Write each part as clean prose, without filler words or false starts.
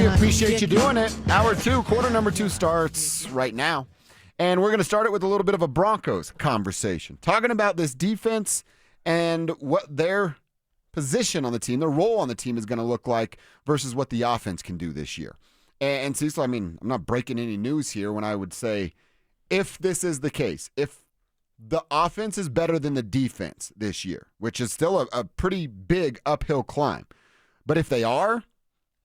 We appreciate you doing it. Hour 2, quarter number 2 starts right now. And we're going to start it with a little bit of a Broncos conversation. Talking about this defense and what their position on the team, their role on the team is going to look like versus what the offense can do this year. And Cecil, I mean, I'm not breaking any news here when I would say if this is the case, if the offense is better than the defense this year, which is still a pretty big uphill climb. But if they are,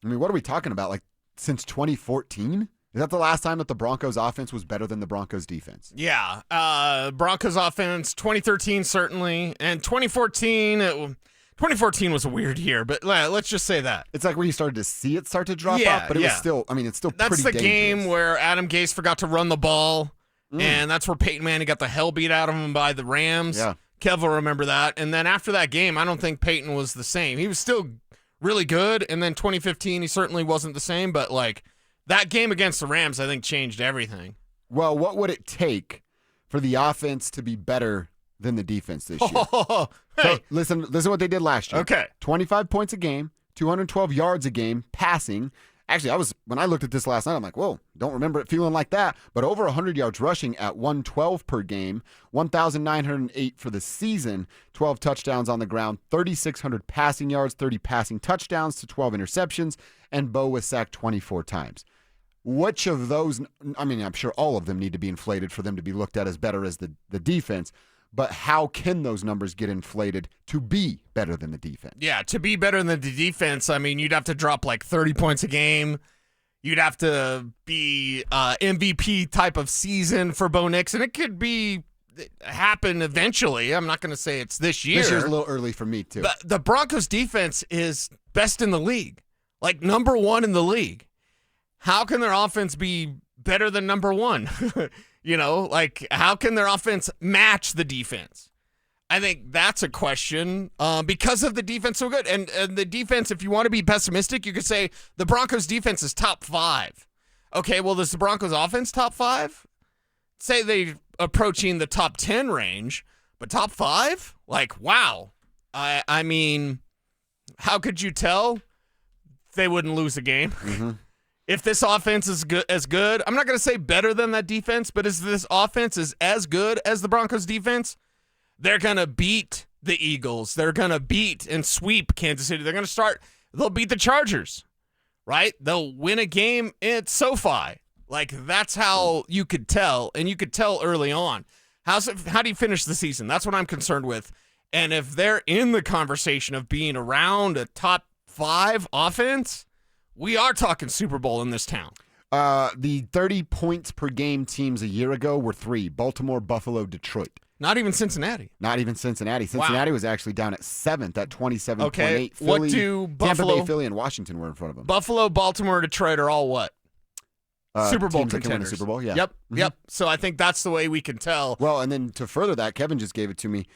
I mean, what are we talking about? Like since 2014? Is that the last time that the Broncos offense was better than the Broncos defense? Yeah. Broncos offense, 2013 certainly. And 2014 was a weird year, but let's just say that. It's like where you started to see it start to drop off, but it was still, I mean, it's still pretty dangerous. That's the game where Adam Gase forgot to run the ball. And that's where Peyton Manning got the hell beat out of him by the Rams. Yeah. Kev will remember that. And then after that game, I don't think Peyton was the same. He was still really good. And then 2015, he certainly wasn't the same. But, like, that game against the Rams, I think, changed everything. Well, what would it take for the offense to be better than the defense this year? So listen what they did last year. Okay. 25 points a game, 212 yards a game, passing. Actually, when I looked at this last night, I'm like, whoa, don't remember it feeling like that. But over 100 yards rushing at 112 per game, 1,908 for the season, 12 touchdowns on the ground, 3,600 passing yards, 30 passing touchdowns to 12 interceptions, and Bo was sacked 24 times. Which of those, I mean, I'm sure all of them need to be inflated for them to be looked at as better as the defense. But how can those numbers get inflated to be better than the defense? Yeah, to be better than the defense, I mean, you'd have to drop like 30 points a game. You'd have to be MVP type of season for Bo Nix, and it could happen eventually. I'm not going to say it's this year. This year's a little early for me, too. But the Broncos defense is best in the league, like number 1 in the league. How can their offense be better than number 1? You know, like, how can their offense match the defense? I think that's a question because of the defense so good. And the defense, if you want to be pessimistic, you could say the Broncos defense is top 5. Okay, well, is the Broncos offense top 5? Say they're approaching the top 10 range, but top 5? Like, wow. I mean, how could you tell they wouldn't lose a game? Mm-hmm. If this offense is good, I'm not going to say better than that defense, but if this offense is as good as the Broncos defense, they're going to beat the Eagles. They're going to beat and sweep Kansas City. They'll beat the Chargers, right? They'll win a game at SoFi. Like, that's how you could tell, and you could tell early on. How do you finish the season? That's what I'm concerned with. And if they're in the conversation of being around a top 5 offense, we are talking Super Bowl in this town. The 30 points per game teams a year ago were 3: Baltimore, Buffalo, Detroit. Not even Cincinnati. Not even Cincinnati. Cincinnati was actually down at 7th at 27.8. Okay, Philly, what do Buffalo? Tampa Bay, Philly, and Washington were in front of them. Buffalo, Baltimore, Detroit are all what? Super Bowl teams that can win the contenders. Super Bowl, yeah. Yep. So I think that's the way we can tell. Well, and then to further that, Kevin just gave it to me.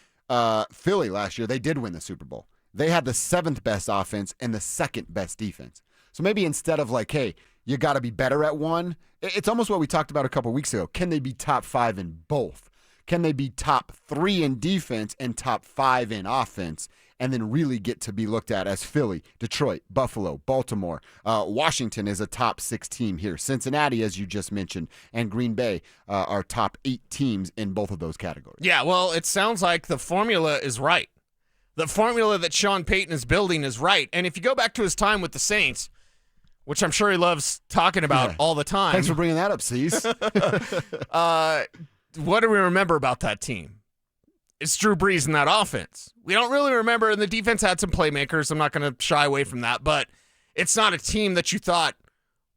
Philly last year, they did win the Super Bowl. They had the 7th best offense and the 2nd best defense. So maybe instead of like, hey, you got to be better at one, it's almost what we talked about a couple weeks ago. Can they be top 5 in both? Can they be top 3 in defense and top 5 in offense, and then really get to be looked at as Philly, Detroit, Buffalo, Baltimore? Washington is a top 6 team here. Cincinnati, as you just mentioned, and Green Bay are top 8 teams in both of those categories. Yeah, well, it sounds like the formula is right. The formula that Sean Payton is building is right. And if you go back to his time with the Saints, which I'm sure he loves talking about all the time. Thanks for bringing that up, Cease. What do we remember about that team? It's Drew Brees in that offense. We don't really remember, and the defense had some playmakers. I'm not going to shy away from that, but it's not a team that you thought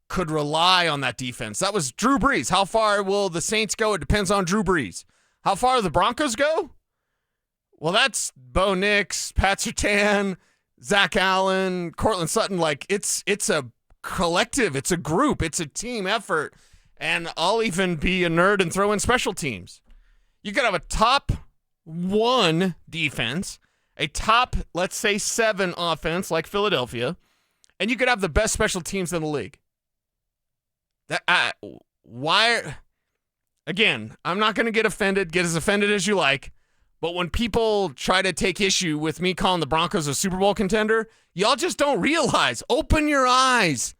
could rely on that defense. That was Drew Brees. How far will the Saints go? It depends on Drew Brees. How far the Broncos go? Well, that's Bo Nix, Pat Surtain, Zach Allen, Courtland Sutton. Like, it's a collective, it's a group, it's a team effort, and I'll even be a nerd and throw in special teams. You could have a top 1 defense, a top, let's say, 7 offense like Philadelphia, and you could have the best special teams in the league. Why? Again, I'm not going to get offended, get as offended as you like, but when people try to take issue with me calling the Broncos a Super Bowl contender, y'all just don't realize. Open your eyes.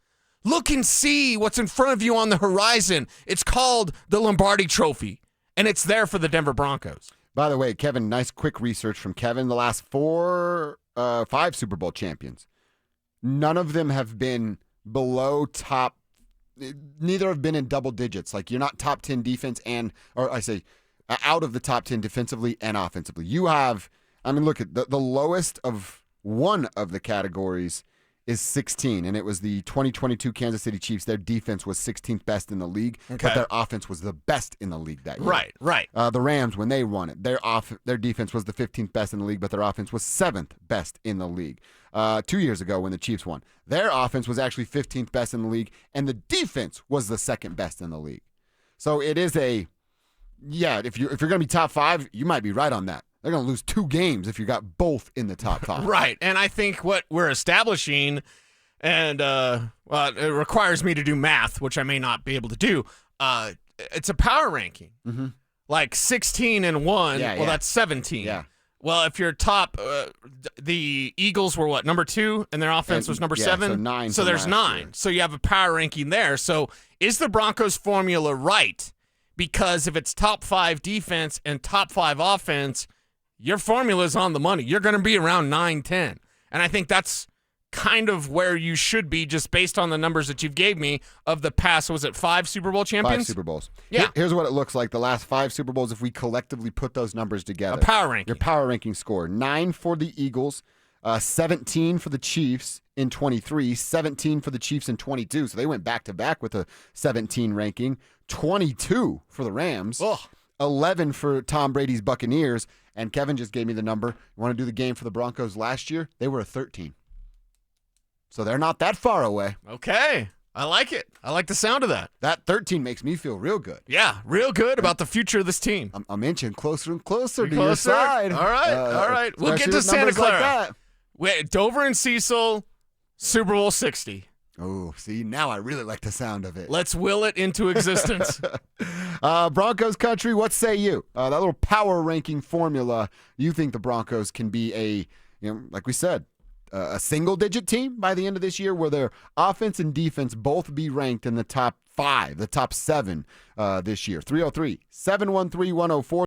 Look and see what's in front of you on the horizon. It's called the Lombardi Trophy, and it's there for the Denver Broncos. By the way, Kevin, nice quick research from Kevin. The last 5 Super Bowl champions, none of them have been below top. Neither have been in double digits. Like, you're not top 10 defense out of the top 10 defensively and offensively. You have, look at the lowest of one of the categories is 16, and it was the 2022 Kansas City Chiefs. Their defense was 16th best in the league, but their offense was the best in the league that year. Right. The Rams, when they won it, their defense was the 15th best in the league, but their offense was 7th best in the league. 2 years ago when the Chiefs won, their offense was actually 15th best in the league, and the defense was the second best in the league. So it is if you're going to be top 5, you might be right on that. They're going to lose 2 games if you got both in the top 5. Right. And I think what we're establishing, and it requires me to do math, which I may not be able to do, it's a power ranking. Mm-hmm. Like 16 and 1, that's 17. Yeah. Well, if you're top, the Eagles were number 2, and their offense was number 7? So 9. So there's 9. Year. So you have a power ranking there. So is the Broncos formula right? Because if it's top 5 defense and top 5 offense, your formula is on the money. You're going to be around 9-10. And I think that's kind of where you should be just based on the numbers that you gave me of the past. Was it 5 Super Bowl champions? 5 Super Bowls. Yeah. Here's what it looks like the last 5 Super Bowls if we collectively put those numbers together. A power ranking. Your power ranking score. 9 for the Eagles, 17 for the Chiefs in 23, 17 for the Chiefs in 22. So they went back-to-back with a 17 ranking. 22 for the Rams. Ugh. 11 for Tom Brady's Buccaneers. And Kevin just gave me the number. You want to do the game for the Broncos last year? They were a 13. So they're not that far away. Okay. I like it. I like the sound of that. That 13 makes me feel real good. Yeah, real good about the future of this team. I'm inching closer and closer to your side. All right. We'll get to Santa Clara. Wait, Dover and Cecil, Super Bowl 60. Oh, see, now I really like the sound of it. Let's will it into existence. Broncos country, what say you? That little power ranking formula, you think the Broncos can be like we said, a single-digit team by the end of this year where their offense and defense both be ranked in the top 5, the top 7 this year? 303-713-104.